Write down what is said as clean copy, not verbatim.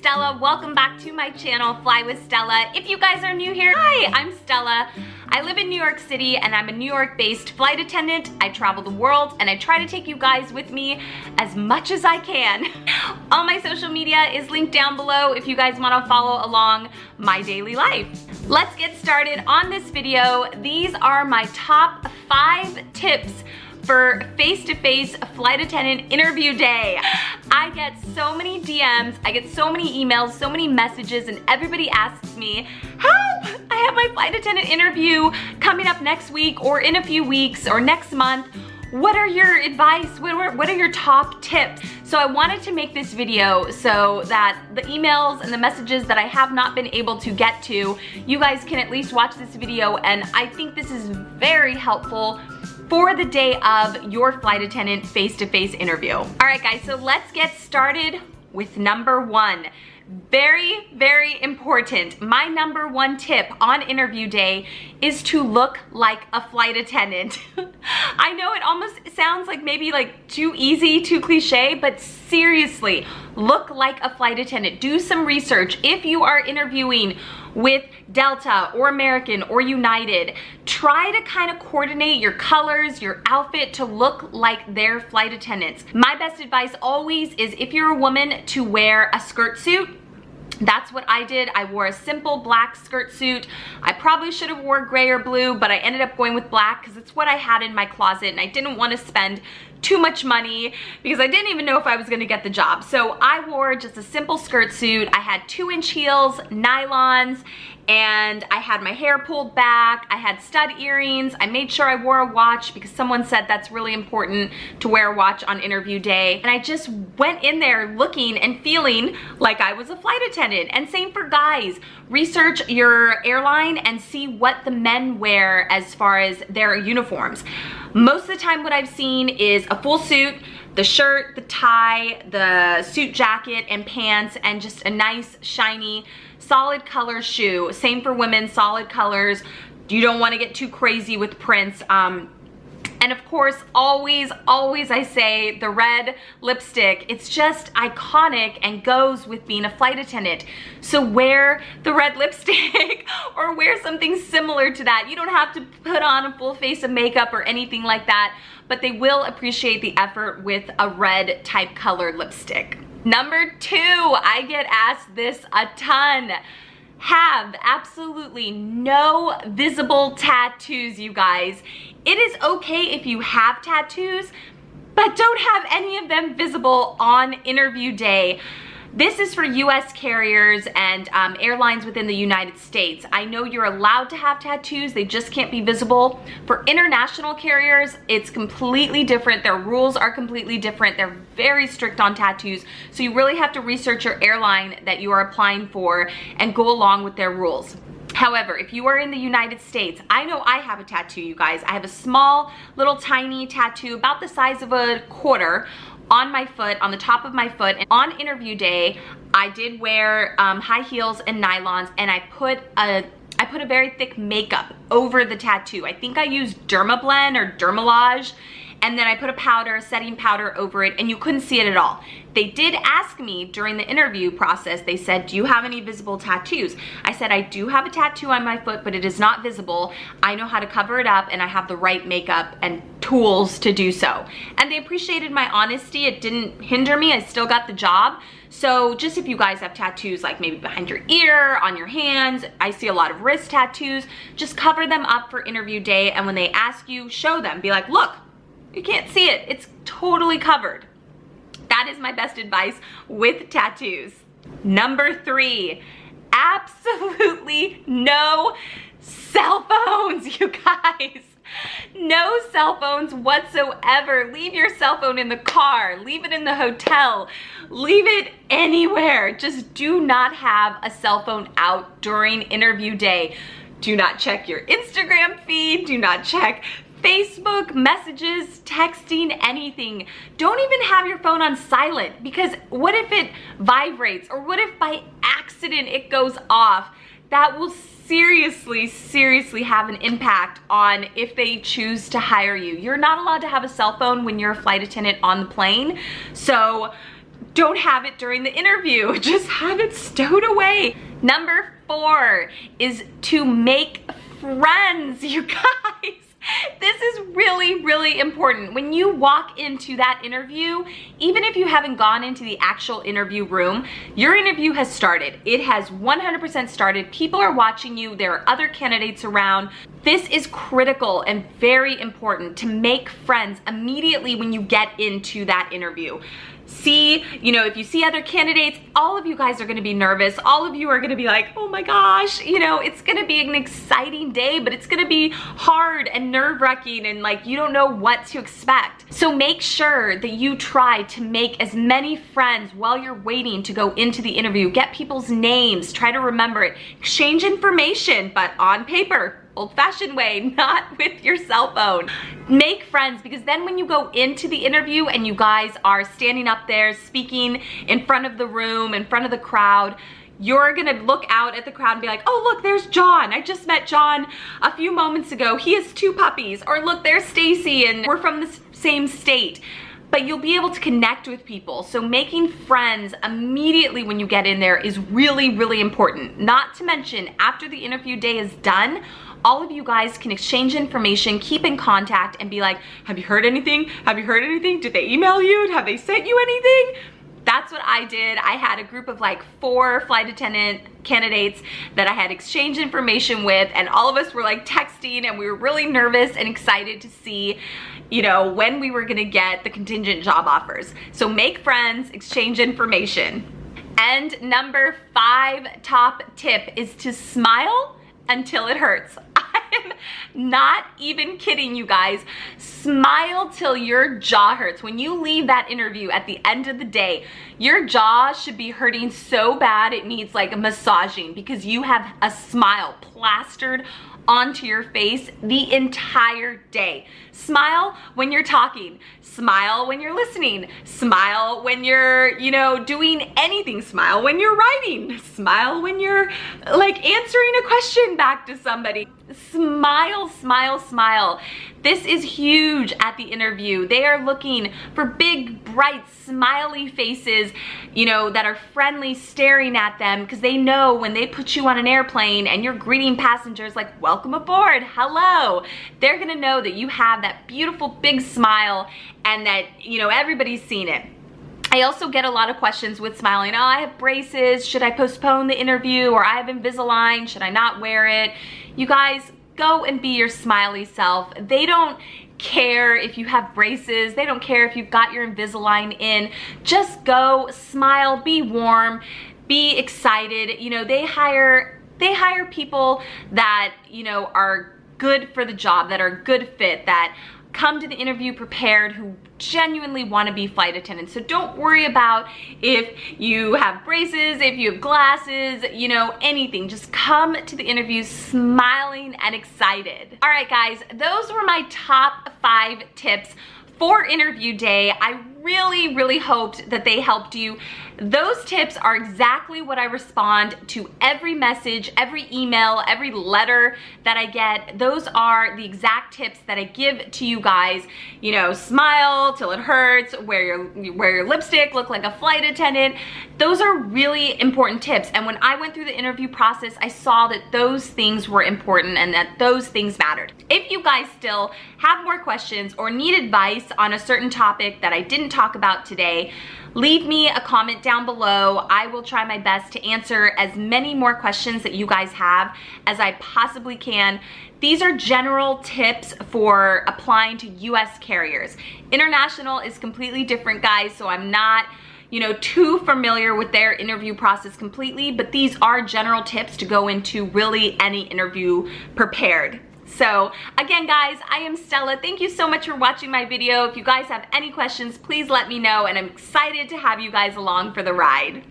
Stella. Welcome back to my channel, Fly with Stella. If you guys are new here, hi, I'm Stella. I live in New York City and I'm a New York-based flight attendant. I travel the world and I try to take you guys with me as much as I can. All my social media is linked down below if you guys want to follow along my daily life. Let's get started on this video. These are my top 5 tips for face-to-face flight attendant interview day. I get so many DMs, I get so many emails, so many messages, and everybody asks me, help! I have my flight attendant interview coming up next week or in a few weeks or next month. What are your advice? What are your top tips? So I wanted to make this video so that the emails and the messages that I have not been able to get to, you guys can at least watch this video, and I think this is very helpful for the day of your flight attendant face-to-face interview. All right guys, so let's get started with number 1. Very, very important. My number 1 tip on interview day is to look like a flight attendant. I know it almost sounds like maybe like too easy, too cliche, but seriously, look like a flight attendant. Do some research. If you are interviewing with Delta or American or United, try to kind of coordinate your colors, your outfit to look like their flight attendants. My best advice always is, if you're a woman, to wear a skirt suit. That's what I did. I wore a simple black skirt suit. I probably should have wore gray or blue, but I ended up going with black because it's what I had in my closet and I didn't want to spend too much money because I didn't even know if I was going to get the job. So I wore just a simple skirt suit. I had 2-inch heels, nylons, and I had my hair pulled back. I had stud earrings. I made sure I wore a watch because someone said that's really important to wear a watch on interview day. And I just went in there looking and feeling like I was a flight attendant. And same for guys. Research your airline and see what the men wear as far as their uniforms. Most of the time what I've seen is a full suit, the shirt, the tie, the suit jacket and pants, and just a nice shiny solid color shoe. Same for women, solid colors. You don't want to get too crazy with prints. And of course, always I say the red lipstick. It's just iconic and goes with being a flight attendant. So wear the red lipstick or wear something similar to that. You don't have to put on a full face of makeup or anything like that, but they will appreciate the effort with a red type colored lipstick. Number 2, I get asked this a ton. Have absolutely no visible tattoos, you guys. It is okay if you have tattoos, but don't have any of them visible on interview day. This is for US carriers and airlines within the United States. I know you're allowed to have tattoos, they just can't be visible. For international carriers, it's completely different. Their rules are completely different. They're very strict on tattoos. So you really have to research your airline that you are applying for and go along with their rules. However, if you are in the United States, I know I have a tattoo, you guys. I have a small, little tiny tattoo about the size of a quarter on my foot, on the top of my foot. And on interview day, I did wear high heels and nylons, and I put a very thick makeup over the tattoo. I think I used Dermablend or Dermalage, and then I put a powder, a setting powder over it, and you couldn't see it at all. They did ask me during the interview process, they said, do you have any visible tattoos? I said, I do have a tattoo on my foot, but it is not visible. I know how to cover it up and I have the right makeup and tools to do so. And they appreciated my honesty. It didn't hinder me. I still got the job. So just if you guys have tattoos like maybe behind your ear, on your hands, I see a lot of wrist tattoos, just cover them up for interview day. And when they ask you, show them. Be like, look, you can't see it. It's totally covered. That is my best advice with tattoos. Number 3, absolutely no cell phones, you guys. No cell phones whatsoever. Leave your cell phone in the car, leave it in the hotel, leave it anywhere. Just do not have a cell phone out during interview day. Do not check your Instagram feed, do not check Facebook, messages, texting, anything. Don't even have your phone on silent, because what if it vibrates, or what if by accident it goes off? That will seriously have an impact on if they choose to hire you. You're not allowed to have a cell phone when you're a flight attendant on the plane. So don't have it during the interview. Just have it stowed away. Number 4 is to make friends, you guys. This is really, really important. When you walk into that interview, even if you haven't gone into the actual interview room, your interview has started. It has 100% started. People are watching you. There are other candidates around. This is critical and very important to make friends immediately when you get into that interview. See, you know, if you see other candidates, all of you guys are gonna be nervous. All of you are gonna be like, oh my gosh, you know, it's gonna be an exciting day, but it's gonna be hard and nerve-wracking and like you don't know what to expect. So make sure that you try to make as many friends while you're waiting to go into the interview. Get people's names, try to remember it. Exchange information, but on paper. Old-fashioned way, not with your cell phone. Make friends, because then when you go into the interview and you guys are standing up there speaking in front of the room, in front of the crowd, you're gonna look out at the crowd and be like, oh look, there's John. I just met John a few moments ago. He has 2 puppies. Or look, there's Stacy and we're from the same state. But you'll be able to connect with people. So making friends immediately when you get in there is really, really important. Not to mention, after the interview day is done, all of you guys can exchange information, keep in contact, and be like, have you heard anything? Have you heard anything? Did they email you? Have they sent you anything? That's what I did. I had a group of like 4 flight attendant candidates that I had exchanged information with, and all of us were like texting, and we were really nervous and excited to see, you know, when we were gonna get the contingent job offers. So make friends, exchange information. And number 5 top tip is to smile until it hurts. I'm not even kidding, you guys. Smile till your jaw hurts. When you leave that interview at the end of the day, your jaw should be hurting so bad it needs like massaging, because you have a smile plastered onto your face the entire day. Smile when you're talking, smile when you're listening, smile when you're, you know, doing anything, smile when you're writing, smile when you're like answering a question back to somebody. Smile, smile, smile. This is huge at the interview. They are looking for big, bright, smiley faces, you know, that are friendly, staring at them, because they know when they put you on an airplane and you're greeting passengers like, welcome aboard, hello, they're gonna know that you have that beautiful big smile and that, you know, everybody's seen it. I also get a lot of questions with smiling. Oh, I have braces, should I postpone the interview? Or I have Invisalign, should I not wear it? You guys, go and be your smiley self. They don't care if you have braces. They don't care if you've got your Invisalign in. Just go, smile, be warm, be excited. You know, they hire people that, you know, are good for the job, that are a good fit, that come to the interview prepared, who genuinely want to be flight attendants. So don't worry about if you have braces, if you have glasses, you know, anything. Just come to the interview smiling and excited. All right, guys, those were my top 5 tips for interview day. I really, really hoped that they helped you. Those tips are exactly what I respond to every message, every email, every letter that I get. Those are the exact tips that I give to you guys. You know, smile till it hurts, wear your lipstick, look like a flight attendant. Those are really important tips. And when I went through the interview process, I saw that those things were important and that those things mattered. If you guys still have more questions or need advice on a certain topic that I didn't talk about today, leave me a comment down below. I will try my best to answer as many more questions that you guys have as I possibly can. These are general tips for applying to US carriers. International is completely different, guys, so I'm not, you know, too familiar with their interview process completely, but these are general tips to go into really any interview prepared. So again, guys, I am Stella. Thank you so much for watching my video. If you guys have any questions, please let me know, and I'm excited to have you guys along for the ride.